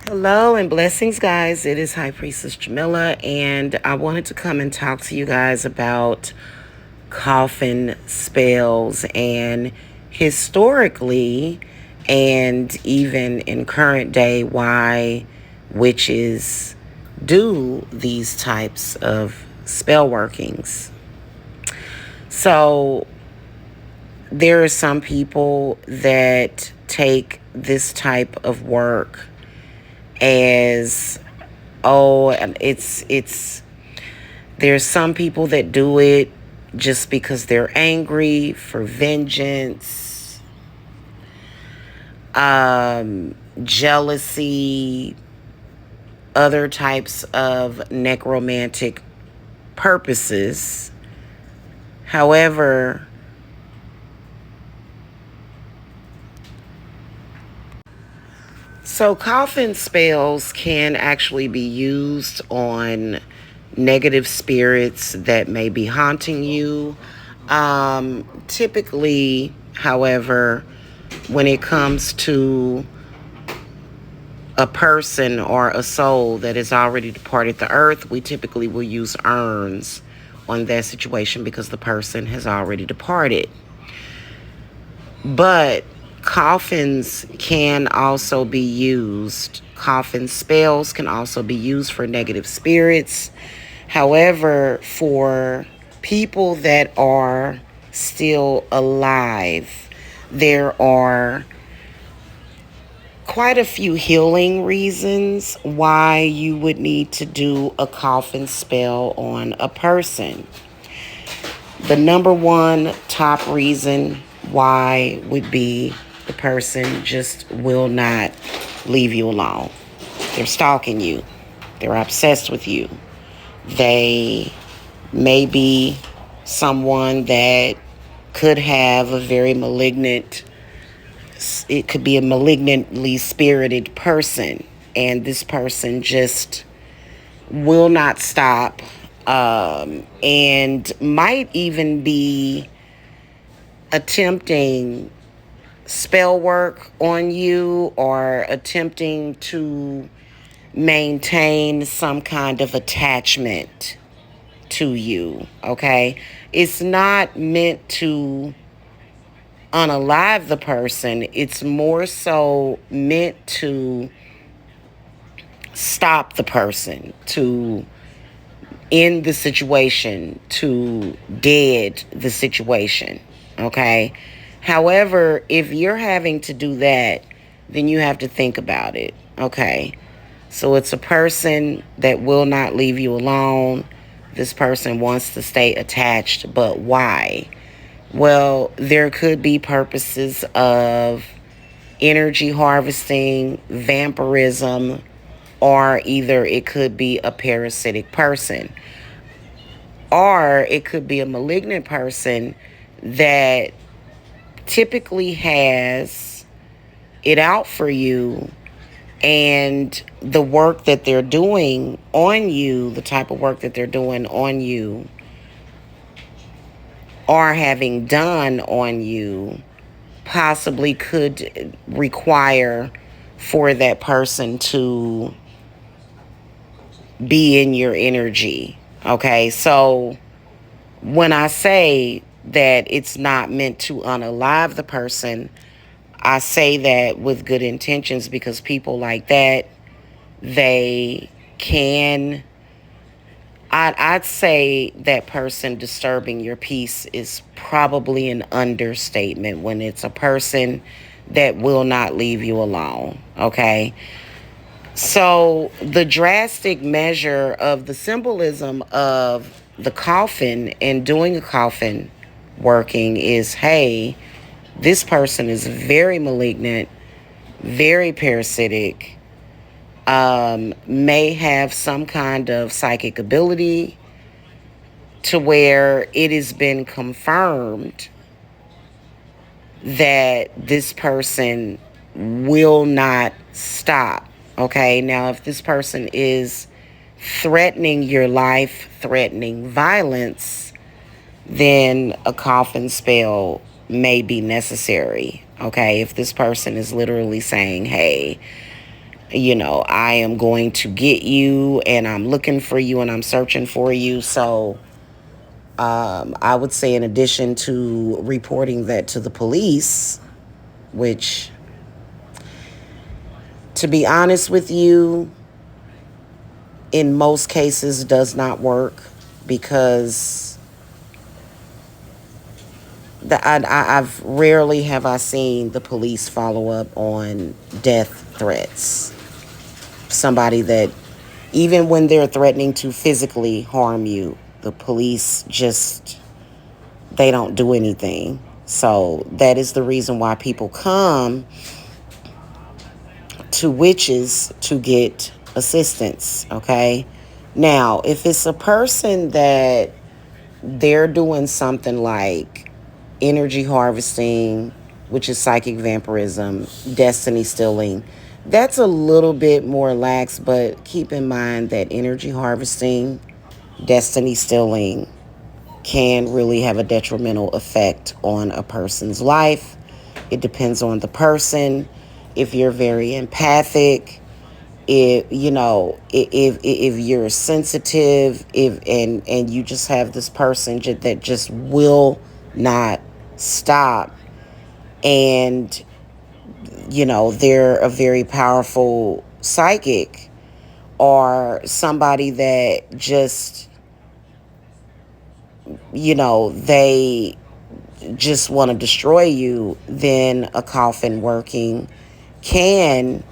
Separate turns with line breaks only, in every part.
Hello and blessings, guys. It is High Priestess Jamila, and I wanted to come and talk to you guys about coffin spells and historically, and even in current day, why witches do these types of spell workings. So, there are some people that take this type of work as it's there's some people that do it just because they're angry for vengeance, jealousy, other types of necromantic purposes. However, so coffin spells can actually be used on negative spirits that may be haunting you. Typically, however, when it comes to a person or a soul that has already departed the earth, we typically will use urns on that situation because the person has already departed. But coffins can also be used. Coffin spells can also be used for negative spirits. However, for people that are still alive, there are quite a few healing reasons why you would need to do a coffin spell on a person. The number one top reason why would be the person just will not leave you alone. They're stalking you. They're obsessed with you. They may be someone that could have a very malignant, it could be a malignantly spirited person, and this person just will not stop, and might even be attempting spell work on you or attempting to maintain some kind of attachment to you, okay? It's not meant to unalive the person. It's more so meant to stop the person, to end the situation, to dead the situation, okay? However, if you're having to do that, then you have to think about it, okay? So it's a person that will not leave you alone. This person wants to stay attached, but why? Well, there could be purposes of energy harvesting, vampirism, or either it could be a parasitic person, or it could be a malignant person that typically has it out for you, and the work that they're doing on you, the type of work that they're doing on you or having done on you, possibly could require for that person to be in your energy. Okay, so when I say that it's not meant to unalive the person, I say that with good intentions, because people like that, they can, I'd say that person disturbing your peace is probably an understatement when it's a person that will not leave you alone, okay? So the drastic measure of the symbolism of the coffin and doing a coffin working is, hey, this person is very malignant, very parasitic, may have some kind of psychic ability to where it has been confirmed that this person will not stop. Okay, now if this person is threatening your life, threatening violence, then a coffin spell may be necessary. Okay, if this person is literally saying, hey, I am going to get you, and I'm looking for you, and I'm searching for you. So I would say, in addition to reporting that to the police, which, to be honest with you, in most cases does not work, because I've rarely have I seen the police follow up on death threats. Somebody that, even when they're threatening to physically harm you, the police just, they don't do anything. So that is the reason why people come to witches to get assistance, okay? Now, if it's a person that they're doing something like energy harvesting, which is psychic vampirism, destiny stealing, that's a little bit more lax, but keep in mind that energy harvesting, destiny stealing can really have a detrimental effect on a person's life. It depends on the person. If you're very empathic, if you're sensitive, if and you just have this person that just will not stop, and they're a very powerful psychic, or somebody that just they just want to destroy you, then a coffin working can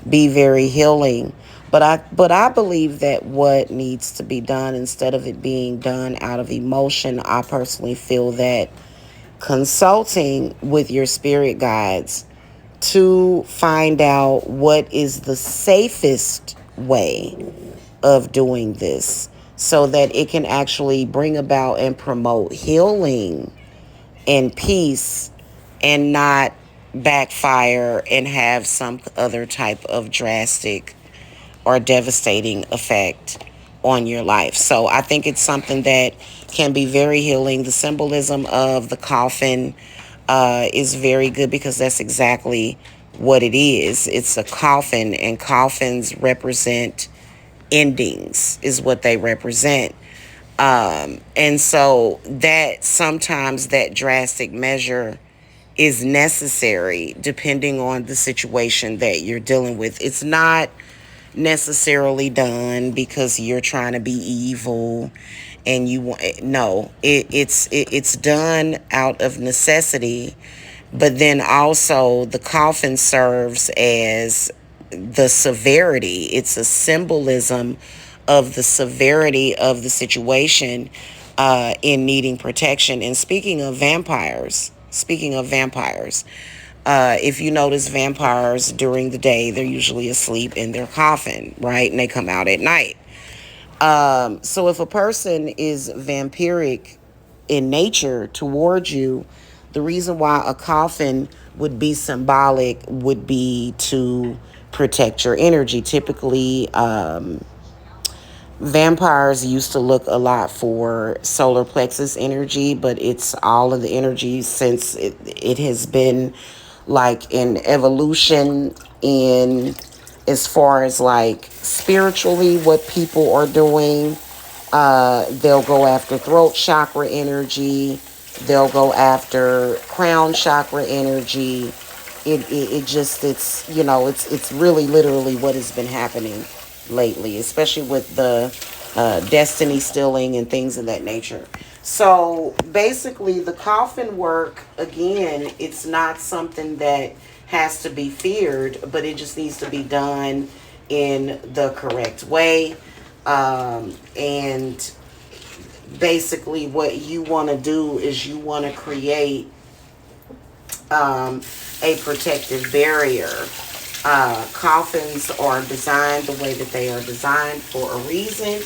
be very healing. But I believe that what needs to be done, instead of it being done out of emotion, I personally feel that consulting with your spirit guides to find out what is the safest way of doing this, so that it can actually bring about and promote healing and peace, and not backfire and have some other type of drastic or devastating effect on your life. So I think it's something that can be very healing. The symbolism of the coffin is very good, because that's exactly what it is. It's a coffin, and coffins represent endings, is what they represent. And so that sometimes that drastic measure is necessary depending on the situation that you're dealing with. It's not necessarily done because you're trying to be evil and you want, no, it's done out of necessity. But then also the coffin serves as the severity. It's a symbolism of the severity of the situation in needing protection. And speaking of vampires, if you notice, vampires during the day, they're usually asleep in their coffin, right? And they come out at night. So if a person is vampiric in nature towards you, the reason why a coffin would be symbolic would be to protect your energy. Typically, vampires used to look a lot for solar plexus energy, but it's all of the energy, since it has been like an evolution in, as far as like spiritually what people are doing. They'll go after throat chakra energy. They'll go after crown chakra energy. It just, it's really literally what has been happening lately, especially with the destiny stealing and things of that nature. So basically, the coffin work, again, it's not something that has to be feared, but it just needs to be done in the correct way. And basically, what you want to do is you want to create a protective barrier. Coffins are designed the way that they are designed for a reason.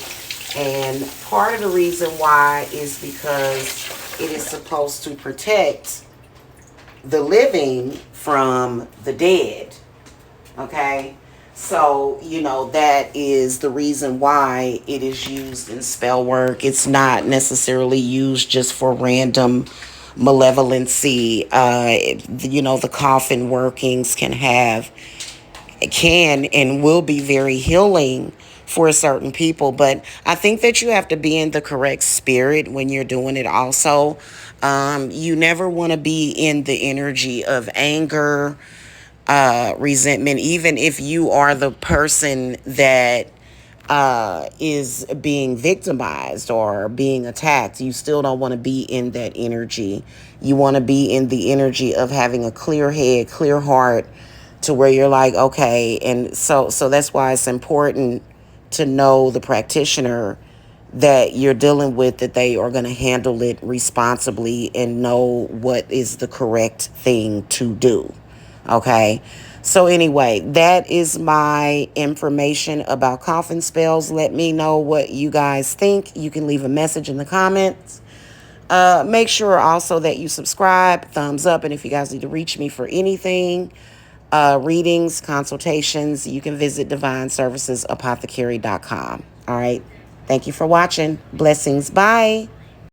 And part of the reason why is because it is supposed to protect the living from the dead. Okay? So, that is the reason why it is used in spell work. It's not necessarily used just for random malevolency. The coffin workings can have can and will be very healing for certain people. But I think that you have to be in the correct spirit when you're doing it also. You never want to be in the energy of anger, resentment, even if you are the person that is being victimized or being attacked. You still don't want to be in that energy. You want to be in the energy of having a clear head, clear heart, to where you're like, okay. And so that's why it's important to know the practitioner that you're dealing with, that they are going to handle it responsibly and know what is the correct thing to do. Okay. So anyway, that is my information about coffin spells. Let me know what you guys think. You can leave a message in the comments. Make sure also that you subscribe, thumbs up, and if you guys need to reach me for anything, readings, consultations, you can visit divineservicesapothecary.com. All right. Thank you for watching. Blessings. Bye.